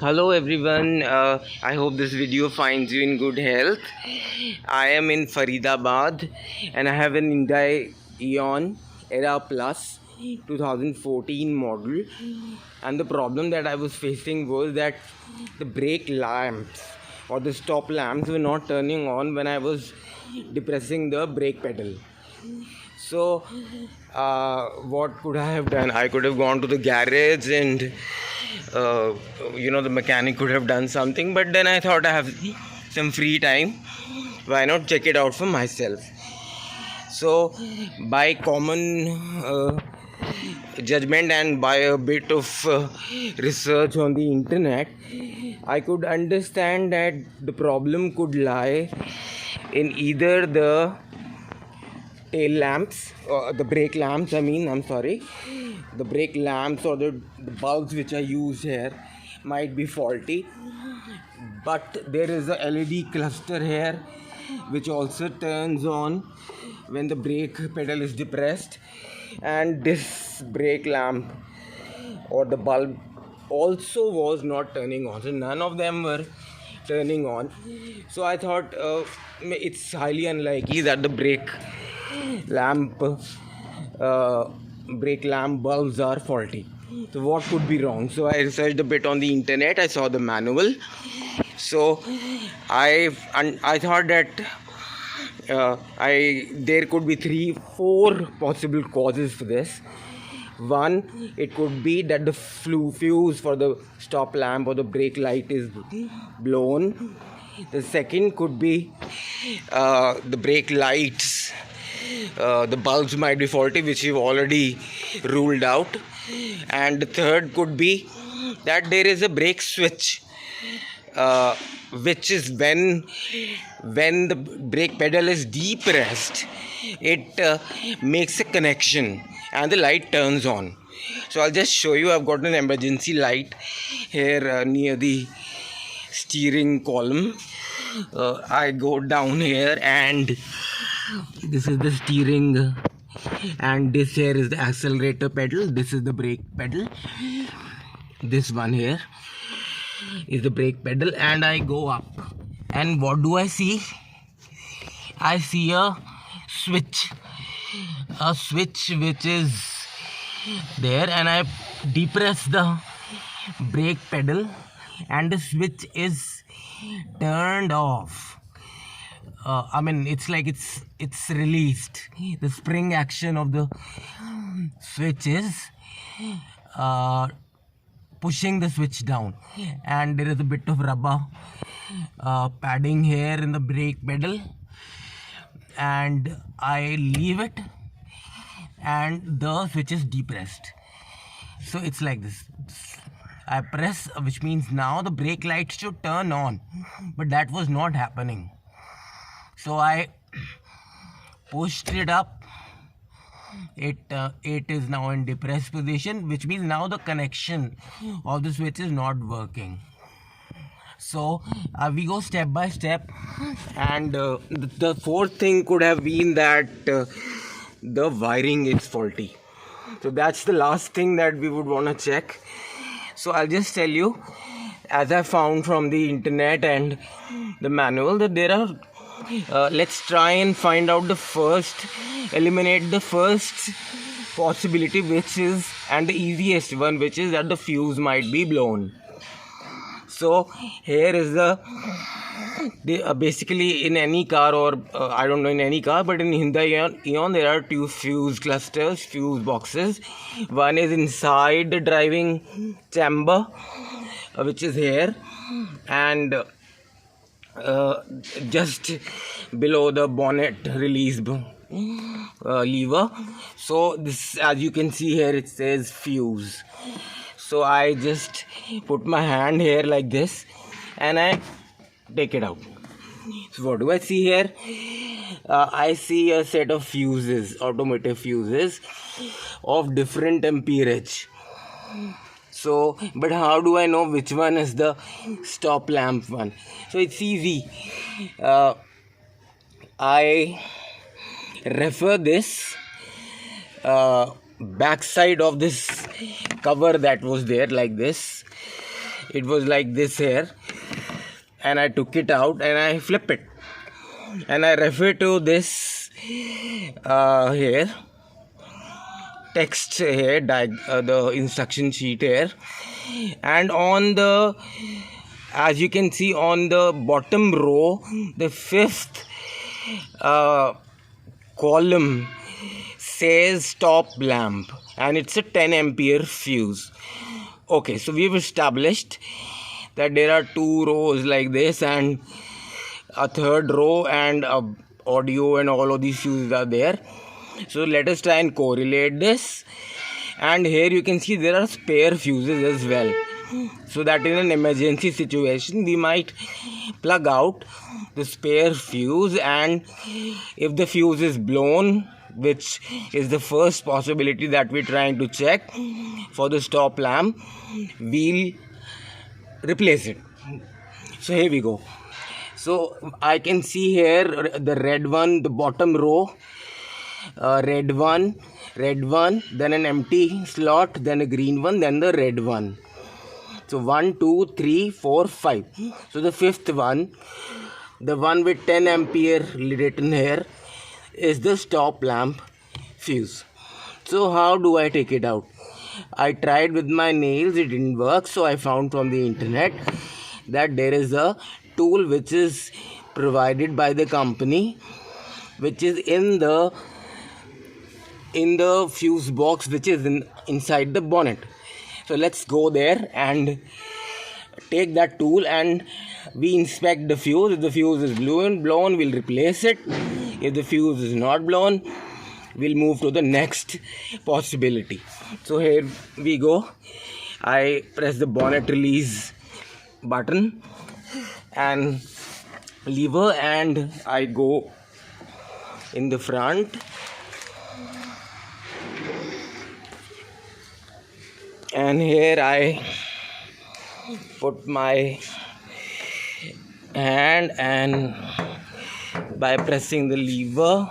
Hello everyone, I hope this video finds you in good health. I am in Faridabad and I have an Hyundai Eon Era Plus 2014 model, and the problem that I was facing was that the brake lamps or the stop lamps were not turning on when I was depressing the brake pedal. So, what could I have done? I could have gone to the garage and, the mechanic could have done something. But then I thought I have some free time. Why not check it out for myself? So, by common judgment and by a bit of research on the internet, I could understand that the problem could lie in either the tail lamps or the brake lamps, the brake lamps or the bulbs which are used here might be faulty, but there is a LED cluster here which also turns on when the brake pedal is depressed, and this brake lamp or the bulb also was not turning on, so none of them were turning on. So I thought it's highly unlikely that the lamp brake lamp bulbs are faulty. So what could be wrong? So I researched a bit on the internet. I saw the manual. So I thought that there could be four possible causes for this. One, it could be that the fuse for the stop lamp or the brake light is blown. The second could be the brake lights. The bulbs might be faulty, which you've already ruled out. And the third could be that there is a brake switch, which is when the brake pedal is depressed, it makes a connection and the light turns on. So I'll just show you. I've got an emergency light here near the steering column. I go down here and this is the steering, and this here is the accelerator pedal, this is the brake pedal, this one here is the brake pedal, and I go up, and what do I see? I see a switch which is there, and I depress the brake pedal and the switch is turned off. It's like it's released. The spring action of the switch is pushing the switch down, and there is a bit of rubber padding here in the brake pedal, and I leave it and the switch is depressed. So it's like this. I press, which means now the brake light should turn on, but that was not happening. So I pushed it up. It is now in depressed position, which means now the connection of the switch is not working. So we go step by step, and the fourth thing could have been that the wiring is faulty. So that's the last thing that we would want to check. So I'll just tell you, as I found from the internet and the manual, that there are let's try and find out eliminate the first possibility, which is, and the easiest one, which is that the fuse might be blown. So here is basically in any car, or I don't know in any car, but in Hyundai Eon there are two fuse boxes. One is inside the driving chamber, which is here, and just below the bonnet release lever. So this, as you can see here, it says fuse. So I just put my hand here like this and I take it out. So what do I see here? I see a set of fuses, automotive fuses of different amperage. So, but how do I know which one is the stop lamp one? So it's easy. I refer this backside of this cover that was there like this. it was like this here, and I took it out and I flip it, and I refer to this here text here, the instruction sheet here, and on the, as you can see on the bottom row, the fifth column says stop lamp, and it's a 10 ampere fuse. Okay, so we've established that there are two rows like this and a third row, and audio and all of these fuses are there. So let us try and correlate this, and here you can see there are spare fuses as well, so that in an emergency situation we might plug out the spare fuse, and if the fuse is blown, which is the first possibility that we're trying to check for the stop lamp, we'll replace it. So here we go. So I can see here the red one, the bottom row, red one, then an empty slot, then a green one, then the red one. So 1, 2, 3, 4, 5. So the fifth one, the one with 10 ampere written here, is the stop lamp fuse. So how do I take it out? I tried with my nails, it didn't work. So I found from the internet that there is a tool which is provided by the company, which is in the fuse box, which is inside the bonnet. So let's go there and take that tool, and we inspect the fuse. If the fuse is blown, we'll replace it. If the fuse is not blown, we'll move to the next possibility. So here we go. I press the bonnet release button and lever, and I go in the front, and here I put my hand, and by pressing the lever,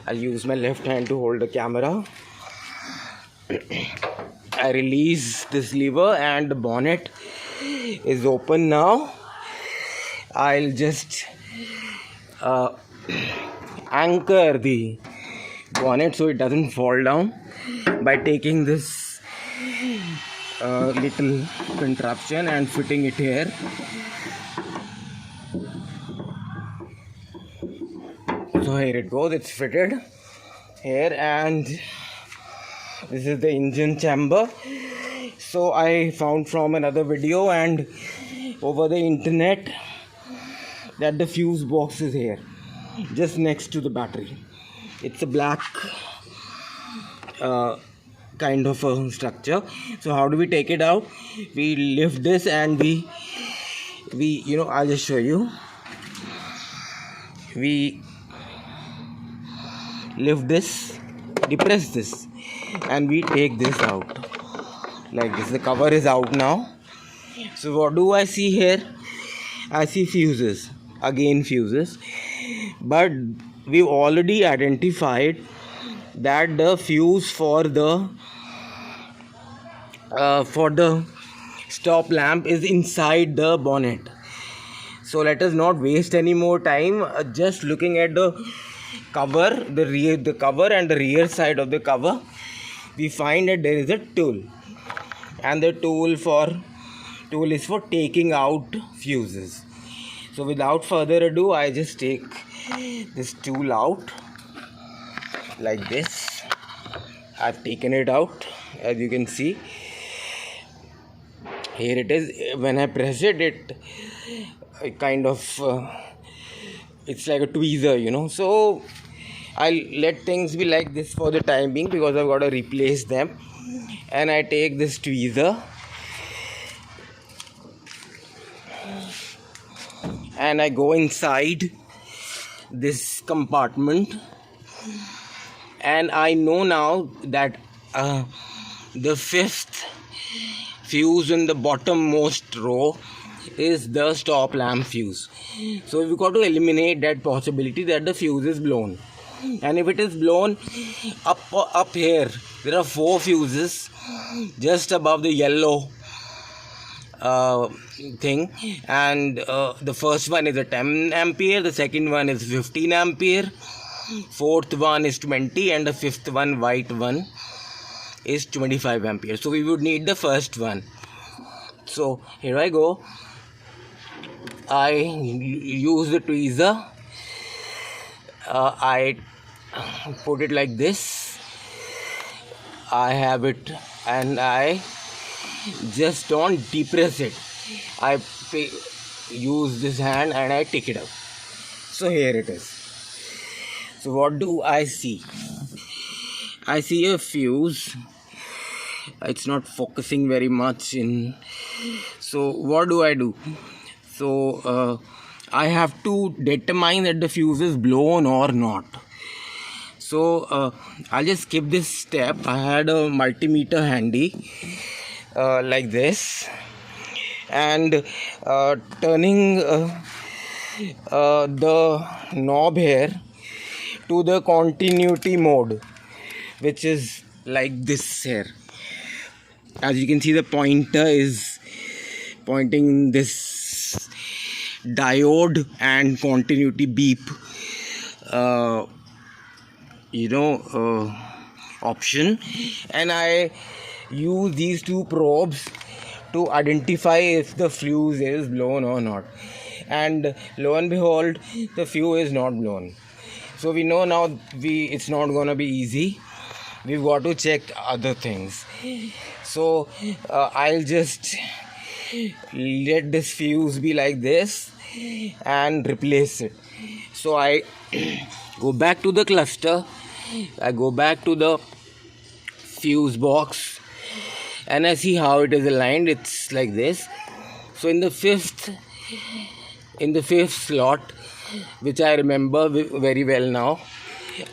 I'll use my left hand to hold the camera. I release this lever and the bonnet is open now. I'll just anchor the bonnet so it doesn't fall down by taking this little contraption and fitting it here. So here it goes, it's fitted here, and this is the engine chamber. So I found from another video and over the internet that the fuse box is here just next to the battery. It's a black kind of a structure. So how do we take it out? We lift this and we I'll just show you. We lift this, depress this, and we take this out like this. The cover is out now. So what do I see here? I see fuses, again fuses, but we've already identified that the fuse for the stop lamp is inside the bonnet. So let us not waste any more time just looking at the cover, the cover and the rear side of the cover. We find that there is a tool, and the tool is for taking out fuses. So without further ado, I just take this tool out like this. I've taken it out, as you can see. Here it is. When I press it, it kind of it's like a tweezer, So I'll let things be like this for the time being because I've got to replace them. And I take this tweezer and I go inside this compartment, and I know now that the fifth fuse in the bottommost row is the stop lamp fuse. So we've got to eliminate that possibility that the fuse is blown. And if it is blown, up here there are 4 fuses just above the yellow thing, and the first one is a 10 ampere, the second one is 15 ampere, fourth one is 20, and the fifth one, white one, is 25 ampere. So we would need the first one. So here I go. I use the tweezer. I put it like this. I have it, and I just don't depress it. I use this hand and I take it out. So here it is. So what do I see? I see a fuse. It's not focusing very much in. So what do? So I have to determine that the fuse is blown or not. So I'll just skip this step. I had a multimeter handy like this, and turning the knob here to the continuity mode, which is like this here. As you can see, the pointer is pointing in this diode and continuity beep option, and I use these two probes to identify if the fuse is blown or not, and lo and behold, the fuse is not blown. So we know now it's not gonna be easy. We've got to check other things. So I'll just let this fuse be like this and replace it. So I go back to the cluster, I go back to the fuse box, and I see how it is aligned. It's like this. So in the fifth slot, which I remember very well now,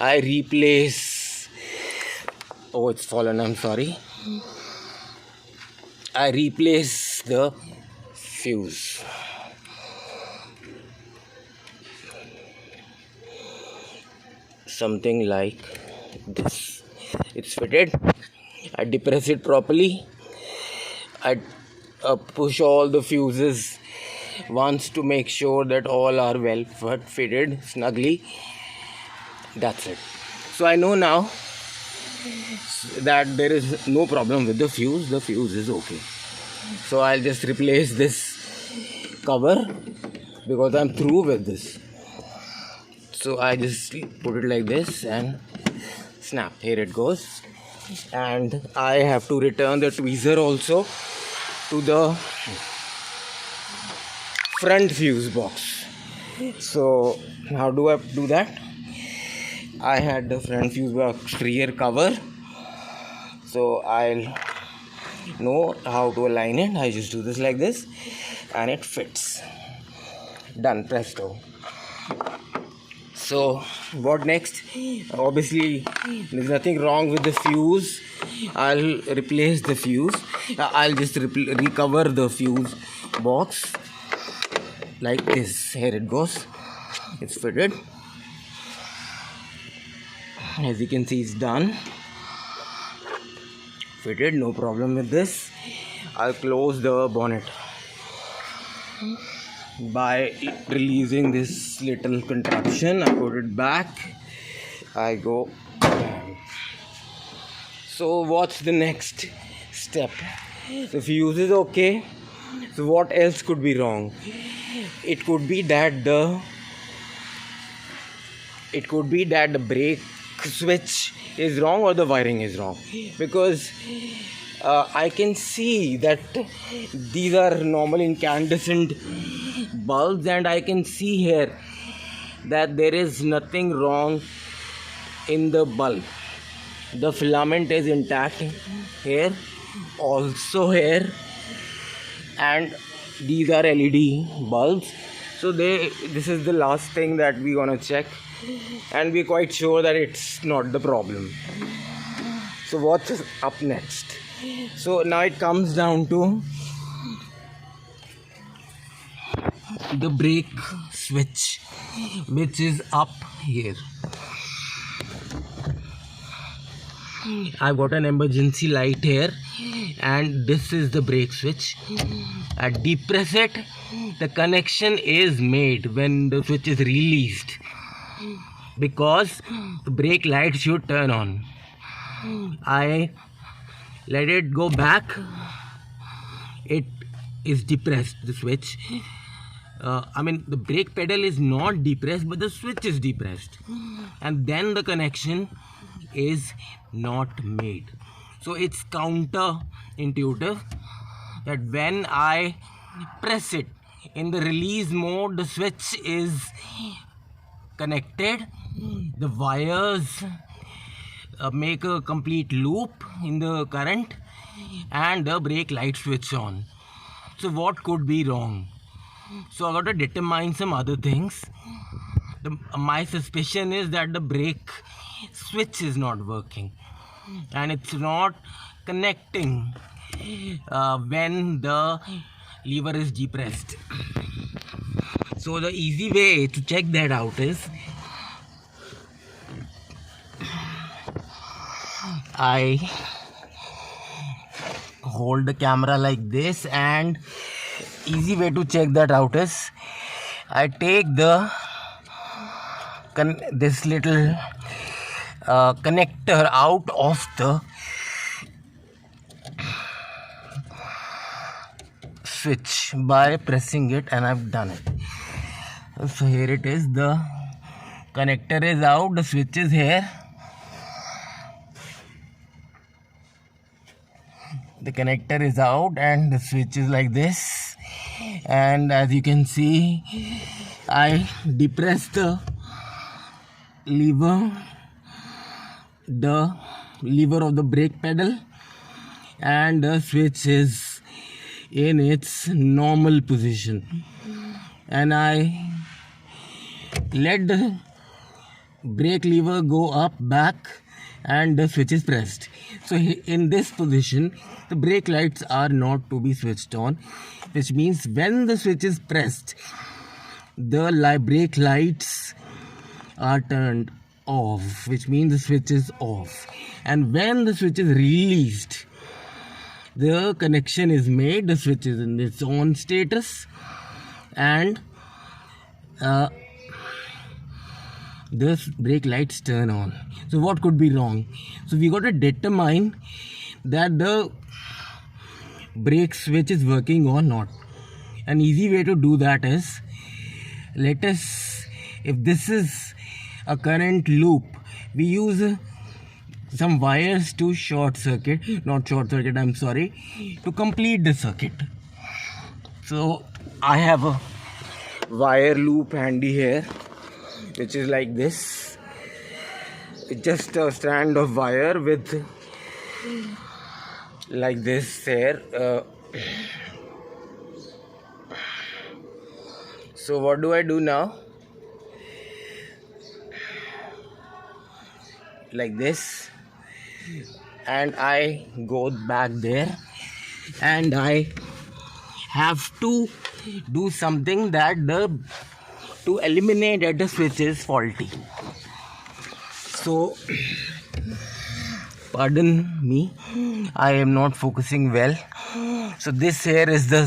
I replace. Oh, it's fallen, I'm sorry. I replace the fuse. Something like this. It's fitted. I depress it properly. I push all the fuses once to make sure that all are well fitted snugly. That's it. So I know now that there is no problem with the fuse. The fuse is okay. So I'll just replace this cover because I'm through with this. So I just put it like this and snap. Here it goes. And I have to return the tweezer also to the front fuse box. So how do I do that? I had the front fuse box rear cover, so I'll know how to align it. I just do this like this and it fits. Done, presto. So what next? Obviously there's nothing wrong with the fuse. I'll replace the fuse. I'll just recover the fuse box like this. Here it goes. It's fitted. As you can see, it's done. Fitted, no problem with this. I'll close the bonnet by releasing this little contraption. I put it back. I go. So what's the next step? The fuse is okay. So what else could be wrong? It could be that the brake switch is wrong or the wiring is wrong, because I can see that these are normal incandescent bulbs, and I can see here that there is nothing wrong in the bulb. The filament is intact here, also here, and these are LED bulbs. So this is the last thing that we're gonna check, and we're quite sure that it's not the problem. So what's up next? So now it comes down to the brake switch, which is up here. I've got an emergency light here. and this is the brake switch. I depress it, the connection is made when the switch is released, because the brake light should turn on. I let it go back, it is depressed, the switch. The brake pedal is not depressed, but the switch is depressed, and then the connection is not made. So it's counterintuitive that when I press it in the release mode, the switch is connected, the wires make a complete loop in the current, and the brake light switch on. So what could be wrong? So I got to determine some other things. My suspicion is that the brake switch is not working and it's not connecting when the lever is depressed. So the easy way to check that out is I hold the camera like this, and easy way to check that out is I take this little connector out of the switch by pressing it, and I've done it. So here it is, the connector is out, the switch is here. The connector is out and the switch is like this, and as you can see, I depress the lever of the brake pedal, and the switch is in its normal position, and I let the brake lever go up, back, and the switch is pressed. So in this position, the brake lights are not to be switched on, which means when the switch is pressed, the brake lights are turned off, which means the switch is off. And when the switch is released, the connection is made, the switch is in its on status, and the brake lights turn on. So what could be wrong? So we got to determine that the brake switch is working or not. An easy way to do that is, if this is a current loop, we use some wires to to complete the circuit. So I have a wire loop handy here, which is like this. It's just a strand of wire with like this here. So what do I do now? Like this, and I go back there, and I have to do something to eliminate that the switch is faulty. So pardon me, I am not focusing well. So this here is the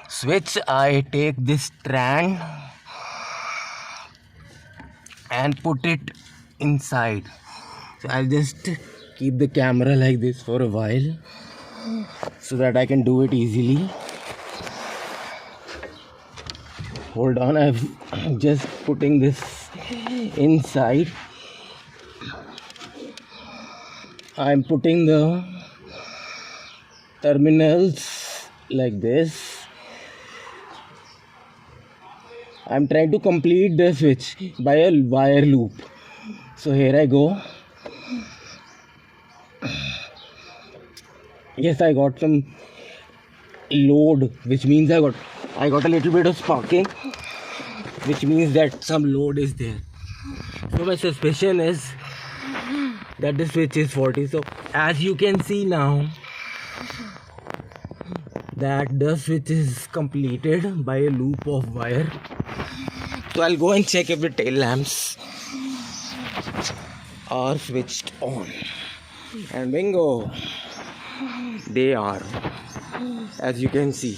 switch. I take this strand and put it inside. So I'll just keep the camera like this for a while so that I can do it easily. Hold on, I'm just putting this inside. I'm putting the terminals like this. I'm trying to complete the switch by a wire loop. So here I go. Yes, I got some load, which means I got a little bit of sparking, which means that some load is there. So my suspicion is that the switch is faulty. So as you can see now, that the switch is completed by a loop of wire. So I'll go and check if the tail lamps are switched on, and bingo, they are, as you can see.